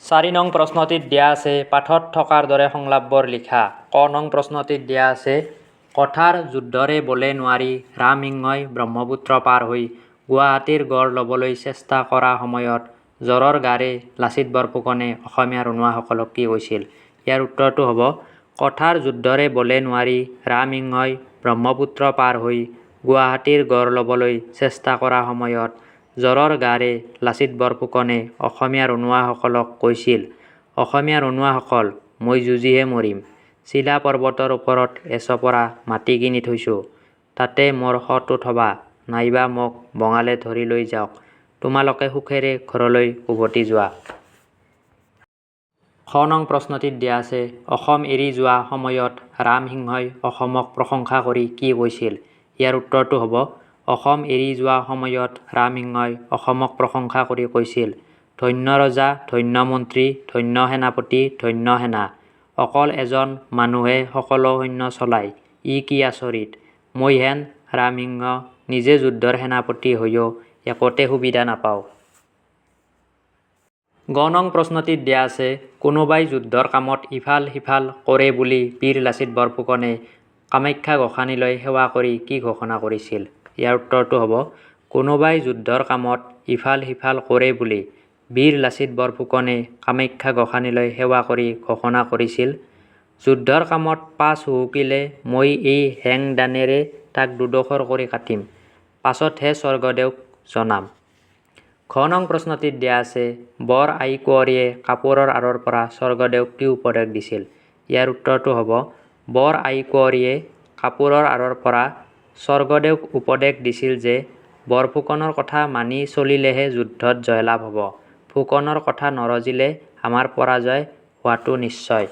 4 নং প্ৰশ্নটিত দিয়া আছে পাঠত থকাৰ দৰে সংলাপবোৰ লিখা। ক নং প্ৰশ্নটিত দিয়া আছে কথাৰ যুদ্ধৰে বলে নোৱাৰি ৰামসিংহই ব্ৰহ্মপুত্ৰ পাৰ হৈ গুৱাহাটীৰ গড় ল'বলৈ চেষ্টা কৰা সময়ত জ্বৰৰ গাৰে লাচিত বৰফুকনে অসমীয়া ৰনুৱাসকলক কি কৈছিল? ইয়াৰ উত্তৰটো হ'ব কথাৰ যুদ্ধৰে বলে নোৱাৰি ৰামসিংহই ব্ৰহ্মপুত্ৰ পাৰ হৈ গুৱাহাটীৰ গড় ল'বলৈ চেষ্টা কৰা সময়ত জ্বৰৰ গাৰে লাচিত বৰফুকনে অসমীয়া ৰনুৱাসকলক কৈছিল, অসমীয়া ৰনুৱাসকল, মই যুঁজিহে মৰিম। চিলা পৰ্বতৰ ওপৰত এচপৰা মাটি কিনি থৈছোঁ, তাতে মোৰ শটো থবা, নাইবা মোক বঙালে ধৰি লৈ যাওক, তোমালোকে সুখেৰে ঘৰলৈ উভতি যোৱা। খ নং প্ৰশ্নটিত দিয়া আছে অসম এৰি যোৱা সময়ত ৰামসিংহই অসমক প্ৰশংসা কৰি কি কৈছিল? ইয়াৰ উত্তৰটো হ'ব অসম এৰি যোৱা সময়ত ৰামসিংহই অসমক প্ৰশংসা কৰি কৈছিল, ধন্য ৰজা, ধন্য মন্ত্ৰী, ধন্য সেনাপতি, ধন্য সেনা, অকল এজন মানুহে সকলো সৈন্য চলায়, ই কি আচৰিত, মই হেন ৰামসিংহ নিজে যুদ্ধৰ সেনাপতি হৈও একোতে সুবিধা নাপাওঁ। গ নং প্ৰশ্নটিত দিয়া আছে কোনোবাই যুদ্ধৰ কামত ইফাল সিফাল কৰে বুলি বীৰ লাচিত বৰফুকনে কামাখ্যা গোসানীলৈ সেৱা কৰি কি ঘোষণা কৰিছিল? ইয়াৰ উত্তৰটো হ'ব কোনোবাই যুদ্ধৰ কামত ইফাল সিফাল কৰে বুলি বীৰ লাচিত বৰফুকনে কামাখ্যা গোসানীলৈ সেৱা কৰি ঘোষণা কৰিছিল, যুদ্ধৰ কামত পাছ হুহুকিলে মই এই হেংদানেৰে তাক দুডোখৰ কৰি কাটিম, পাছতহে স্বৰ্গদেউক জনাম। ঘ নং প্ৰশ্নটিত দিয়া আছে বৰ আই কুঁৱৰীয়ে কাপোৰৰ আঁৰৰ পৰা স্বৰ্গদেউক কি উপদেশ দিছিল? ইয়াৰ উত্তৰটো হ'ব বৰ আই কুঁৱৰীয়ে কাপোৰৰ আঁৰৰ পৰা স্বৰ্গদেউক উপদেশ দিছিল যে বৰফুকনৰ কথা মানি চলিলেহে যুদ্ধত জয়লাভ হ'ব, ফুকনৰ কথা নৰজিলে আমাৰ পৰাজয় হোৱাটো নিশ্চয়।